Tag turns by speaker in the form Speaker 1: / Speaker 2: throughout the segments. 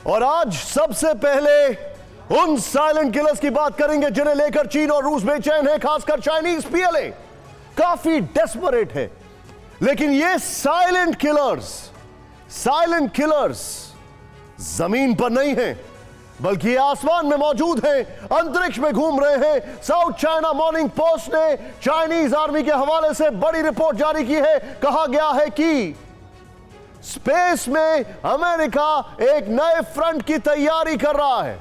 Speaker 1: और आज सबसे पहले उन साइलेंट किलर्स की बात करेंगे जिन्हें लेकर चीन और रूस बेचैन है, खासकर चाइनीज पीएलए काफी डेस्परेट है। लेकिन ये साइलेंट किलर्स जमीन पर नहीं हैं, बल्कि ये आसमान में मौजूद हैं, अंतरिक्ष में घूम रहे हैं। साउथ चाइना मॉर्निंग पोस्ट ने चाइनीज आर्मी के हवाले से बड़ी रिपोर्ट जारी की है। कहा गया है कि स्पेस में अमेरिका एक नए फ्रंट की तैयारी कर रहा है।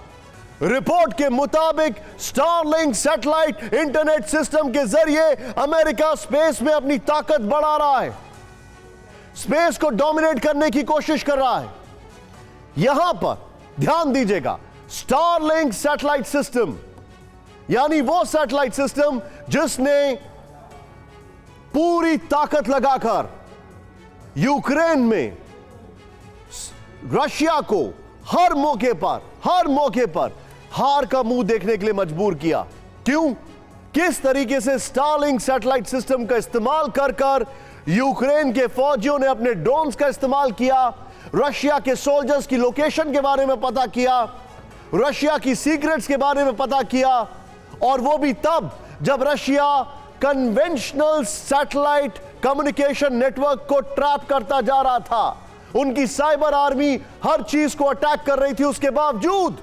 Speaker 1: रिपोर्ट के मुताबिक स्टारलिंक सैटेलाइट इंटरनेट सिस्टम के जरिए अमेरिका स्पेस में अपनी ताकत बढ़ा रहा है, स्पेस को डोमिनेट करने की कोशिश कर रहा है। यहां पर ध्यान दीजिएगा, स्टारलिंक सैटेलाइट सिस्टम यानी वो सैटेलाइट सिस्टम जिसने पूरी ताकत लगाकर यूक्रेन में रशिया को हर मौके पर हार का मुंह देखने के लिए मजबूर किया। क्यों? किस तरीके से स्टारलिंक सैटेलाइट सिस्टम का इस्तेमाल कर यूक्रेन के फौजियों ने अपने ड्रोन्स का इस्तेमाल किया, रशिया के सोल्जर्स की लोकेशन के बारे में पता किया, रशिया की सीक्रेट्स के बारे में पता किया, और वो भी तब जब Russia conventional satellite communication network को ट्रैप करता जा रहा था। उनकी साइबर आर्मी हर चीज को अटैक कर रही थी, उसके बावजूद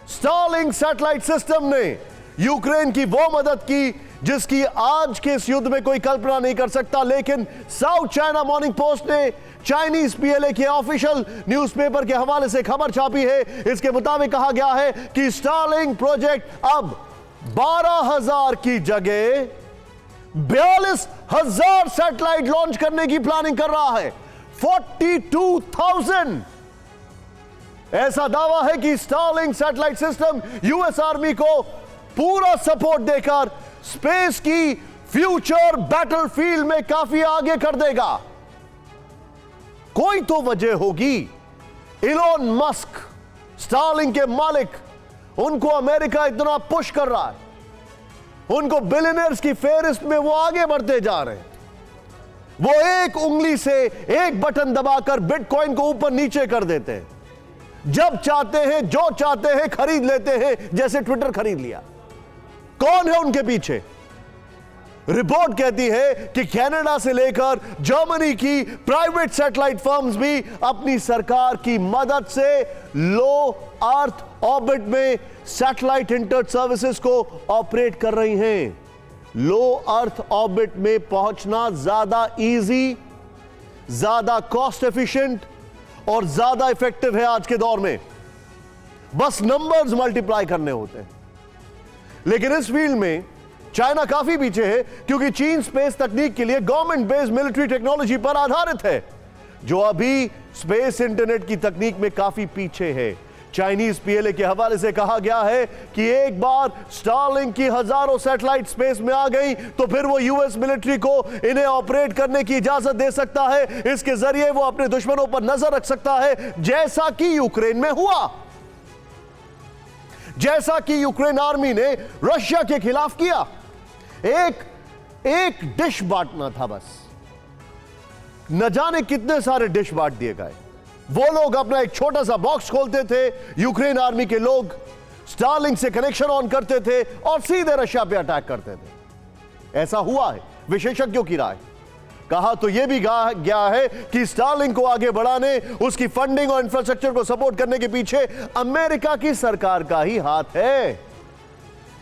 Speaker 1: स्टारलिंक सैटेलाइट सिस्टम ने यूक्रेन की वो मदद की जिसकी आज के इस युद्ध में कोई कल्पना नहीं कर सकता। लेकिन साउथ चाइना मॉर्निंग पोस्ट ने चाइनीज पीएलए के ऑफिशियल न्यूज़पेपर के हवाले से खबर छापी है। इसके मुताबिक कहा गया है कि स्टारलिंक प्रोजेक्ट अब 12,000 की जगह 42,000 सैटेलाइट लॉन्च करने की प्लानिंग कर रहा है। 42,000। ऐसा दावा है कि Starlink satellite system US army को पूरा सपोर्ट देकर स्पेस की फ्यूचर बैटलफील्ड में काफी आगे कर देगा। कोई तो वजह होगी, इलोन मस्क स्टारलिंक के मालिक, उनको अमेरिका इतना पुश कर रहा है, उनको बिलियनर्स की फेहरिस्त में वो आगे बढ़ते जा रहे हैं। वो एक उंगली से एक बटन दबाकर बिटकॉइन को ऊपर नीचे कर देते हैं, जब चाहते हैं जो चाहते हैं खरीद लेते हैं, जैसे ट्विटर खरीद लिया। कौन है उनके पीछे? रिपोर्ट कहती है कि कनाडा से लेकर जर्मनी की प्राइवेट सैटेलाइट फर्म्स भी अपनी सरकार की मदद से लो अर्थ ऑर्बिट में सैटेलाइट इंटरनेट सर्विसेज को ऑपरेट कर रही हैं। लो अर्थ ऑर्बिट में पहुंचना ज्यादा इजी, ज्यादा कॉस्ट एफिशिएंट और ज्यादा इफेक्टिव है आज के दौर में। बस नंबर्स मल्टीप्लाई करने होते हैं। लेकिन इस फील्ड में चाइना काफी पीछे है, क्योंकि चीन स्पेस तकनीक के लिए गवर्नमेंट बेस्ड मिलिट्री टेक्नोलॉजी पर आधारित है, जो अभी स्पेस इंटरनेट की तकनीक में काफी पीछे है। चाइनीज पीएलए के हवाले से कहा गया है कि एक बार स्टारलिंक की हजारों सैटेलाइट स्पेस में आ गई तो फिर वो यूएस मिलिट्री को इन्हें ऑपरेट करने की इजाजत दे सकता है। इसके जरिए वो अपने दुश्मनों पर नजर रख सकता है, जैसा कि यूक्रेन में हुआ, जैसा कि यूक्रेन आर्मी ने रशिया के खिलाफ किया। एक डिश बांटना था बस, न जाने कितने सारे डिश बांट दिए गए। वो लोग अपना एक छोटा सा बॉक्स खोलते थे, यूक्रेन आर्मी के लोग स्टारलिंक से कनेक्शन ऑन करते थे और सीधे रशिया पे अटैक करते थे। ऐसा हुआ है, विशेषज्ञों की राय। कहा तो यह भी गया है कि स्टारलिंक को आगे बढ़ाने, उसकी फंडिंग और इंफ्रास्ट्रक्चर को सपोर्ट करने के पीछे अमेरिका की सरकार का ही हाथ है,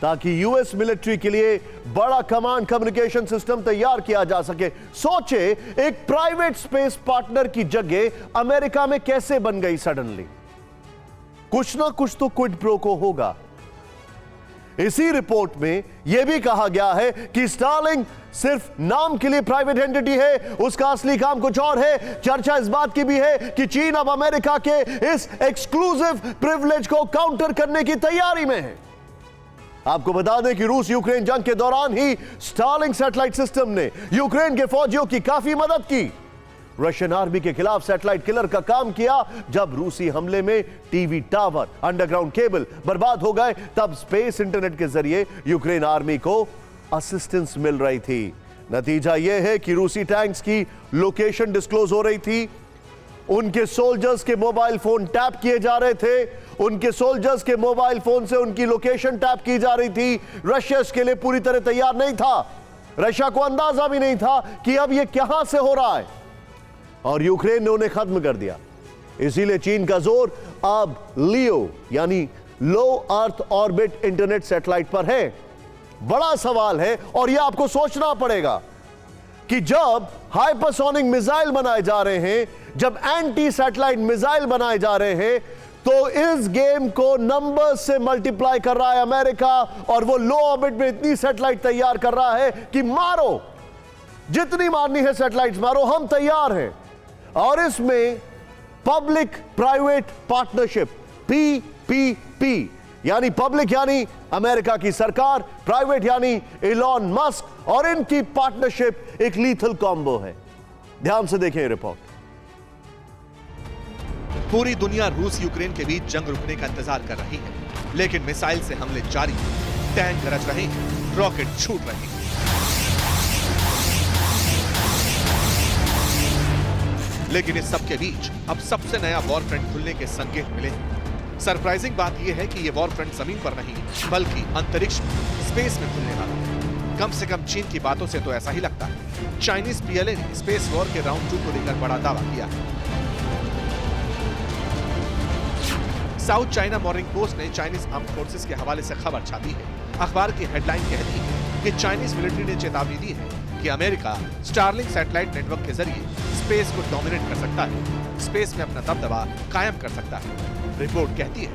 Speaker 1: ताकि यूएस मिलिट्री के लिए बड़ा कमांड कम्युनिकेशन सिस्टम तैयार किया जा सके। सोचे, एक प्राइवेट स्पेस पार्टनर की जगह अमेरिका में कैसे बन गई सडनली? कुछ ना कुछ तो क्विड प्रो को होगा। इसी रिपोर्ट में यह भी कहा गया है कि स्टारलिंक सिर्फ नाम के लिए प्राइवेट एंटिटी है, उसका असली काम कुछ और है। चर्चा इस बात की भी है कि चीन अब अमेरिका के इस एक्सक्लूसिव प्रिविलेज को काउंटर करने की तैयारी में है। आपको बता दें कि रूस यूक्रेन जंग के दौरान ही स्टारलिंक सैटेलाइट सिस्टम ने यूक्रेन के फौजियों की काफी मदद की, रशियन आर्मी के खिलाफ सैटेलाइट किलर का काम किया। जब रूसी हमले में टीवी टावर, अंडरग्राउंड केबल बर्बाद हो गए, तब स्पेस इंटरनेट के जरिए यूक्रेन आर्मी को असिस्टेंस मिल रही थी। नतीजा यह है कि रूसी टैंक्स की लोकेशन डिस्क्लोज हो रही थी उनके सोल्जर्स के मोबाइल फोन टैप किए जा रहे थे, उनके सोल्जर्स के मोबाइल फोन से उनकी लोकेशन टैप की जा रही थी। रशिया इसके लिए पूरी तरह तैयार नहीं था। रशिया को अंदाजा भी नहीं था कि अब यह कहां से हो रहा है, और यूक्रेन ने उन्हें खत्म कर दिया। इसीलिए चीन का जोर अब लियो यानी लो अर्थ ऑर्बिट इंटरनेट सैटेलाइट पर है। बड़ा सवाल है, और यह आपको सोचना पड़ेगा कि जब हाइपरसोनिक मिसाइल बनाए जा रहे हैं, जब एंटी सैटेलाइट मिसाइल बनाए जा रहे हैं, तो इस गेम को नंबर से मल्टीप्लाई कर रहा है अमेरिका, और वो लो ऑर्बिट में इतनी सैटेलाइट तैयार कर रहा है कि मारो, जितनी मारनी है सैटेलाइट मारो, हम तैयार हैं। और इसमें पब्लिक प्राइवेट पार्टनरशिप PPP, यानी पब्लिक यानी अमेरिका की सरकार, प्राइवेट यानी इलॉन मस्क, और इनकी पार्टनरशिप एक लीथल कॉम्बो है। ध्यान से देखें रिपोर्ट।
Speaker 2: पूरी दुनिया रूस यूक्रेन के बीच जंग रुकने का इंतजार कर रही है, लेकिन मिसाइल से हमले जारी, टैंक गरज रहे हैं, रॉकेट छूट रहे हैं। लेकिन इस सब के बीच अब सबसे नया वॉर फ्रंट खुलने के संकेत मिले हैं। सरप्राइजिंग बात यह है कि यह वॉर फ्रंट जमीन पर नहीं, बल्कि अंतरिक्ष में, स्पेस में खुलने वाला है। कम से कम चीन की बातों से तो ऐसा ही लगता है। चाइनीज PLA ने स्पेस वॉर के राउंड 2 को लेकर बड़ा दावा किया है। साउथ चाइना मॉर्निंग पोस्ट ने चाइनीज आर्म फोर्सेस के हवाले से खबर छापी है। अखबार की हेडलाइन कहती है कि चाइनीज मिलिट्री ने चेतावनी दी है कि अमेरिका स्टारलिंक सैटेलाइट नेटवर्क के जरिए स्पेस को डोमिनेट कर सकता है, स्पेस में अपना दबदबा कायम कर सकता है। रिपोर्ट कहती है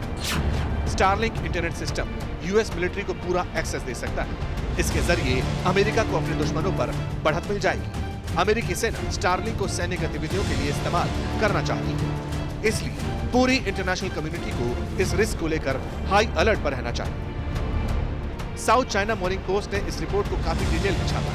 Speaker 2: Starlink internet system US military को पूरा एक्सेस दे सकता है। इसके जरिए अमेरिका को अपने दुश्मनों पर बढ़त मिल जाएगी। अमेरिकी सेना स्टारलिंक को सैन्य गतिविधियों के लिए इस्तेमाल करना चाहती है, इसलिए पूरी इंटरनेशनल कम्युनिटी को इस रिस्क को लेकर हाई अलर्ट पर रहना चाहिए। साउथ चाइना मॉर्निंग पोस्ट ने इस रिपोर्ट को काफी डिटेल में छापा।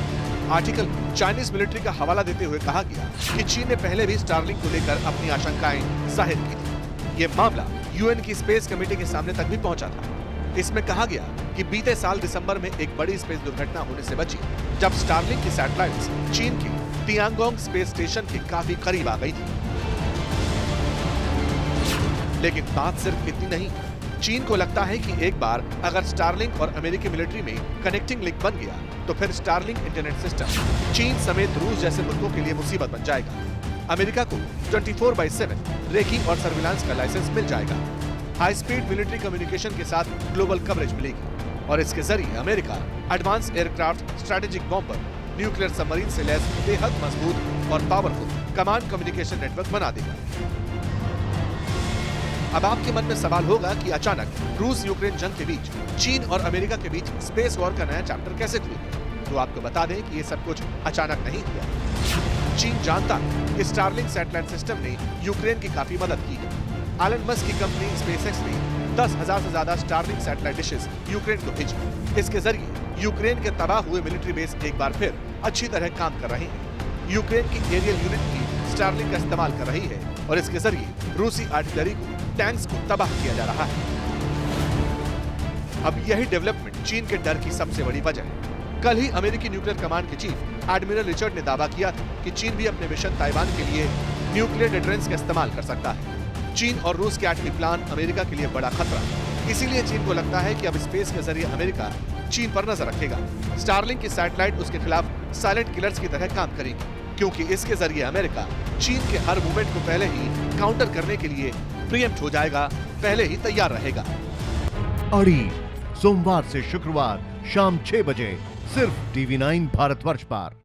Speaker 2: आर्टिकल में चाइनीज मिलिट्री का हवाला देते हुए कहा गया कि चीन ने पहले भी स्टारलिंक को लेकर अपनी आशंकाएं जाहिर की थी। ये मामला UN की स्पेस कमेटी के सामने तक भी पहुंचा था। इसमें कहा गया कि बीते साल दिसंबर में एक बड़ी स्पेस दुर्घटना होने से बची, जब स्टारलिंक की सैटेलाइट्स चीन के तियांगोंग स्पेस स्टेशन के काफी करीब आ गई थी। लेकिन बात सिर्फ इतनी नहीं। चीन को लगता है कि एक बार अगर स्टारलिंक और अमेरिकी मिलिट्री में कनेक्टिंग लिंक बन गया, तो फिर स्टारलिंक इंटरनेट सिस्टम चीन समेत रूस जैसे मुल्कों के लिए मुसीबत बन जाएगा। अमेरिका को 24/7 रेकी और सर्विलांस का लाइसेंस मिल जाएगा। हाई स्पीड मिलिट्री कम्युनिकेशन के साथ ग्लोबल कवरेज मिलेगी, और इसके जरिए America advance aircraft, strategic bomber, nuclear submarine से लैस बेहद मजबूत और पावरफुल कमांड कम्युनिकेशन नेटवर्क बना देगा। अब आपके मन में सवाल होगा कि अचानक रूस यूक्रेन जंग के बीच चीन और अमेरिका के बीच स्पेस वॉर का नया चैप्टर कैसे खुला? तो आपको बता दें कि ये सब कुछ अचानक नहीं हुआ। चीन जानता है कि स्टारलिंक सैटेलाइट सिस्टम ने यूक्रेन की काफी मदद की है। एलन मस्क की कंपनी स्पेसएक्स ने 10,000 से ज्यादा स्टारलिंक सैटेलाइट डिशेस यूक्रेन को भेजी। इसके जरिए यूक्रेन के तबाह हुए मिलिट्री बेस एक बार फिर अच्छी तरह काम कर रहे हैं। यूक्रेन की एरियल यूनिट भी स्टारलिंक का इस्तेमाल कर रही है, और इसके जरिए रूसी आर्टिलरी को, टैंक्स को तबाह किया जा रहा है। अब यही डेवलपमेंट चीन के डर की सबसे बड़ी वजह है। कल ही अमेरिकी न्यूक्लियर कमांड के चीफ एडमिरल रिचर्ड ने दावा किया था कि चीन भी अपने मिशन ताइवान के लिए न्यूक्लियर डिटरेंस का इस्तेमाल कर सकता है। चीन और रूस के एटमी प्लान अमेरिका के लिए बड़ा खतरा है। इसीलिए चीन को लगता है कि अब स्पेस के जरिए अमेरिका चीन पर नजर रखेगा। स्टारलिंक की सैटेलाइट उसके खिलाफ साइलेंट किलर्स की तरह काम करेगी, क्योंकि इसके जरिए अमेरिका चीन के हर मूवमेंट को पहले ही काउंटर करने के लिए प्रीएम्प्ट हो जाएगा, पहले ही तैयार रहेगा।
Speaker 1: अड़ी सोमवार से शुक्रवार शाम 6 बजे सिर्फ TV9 भारतवर्ष पर।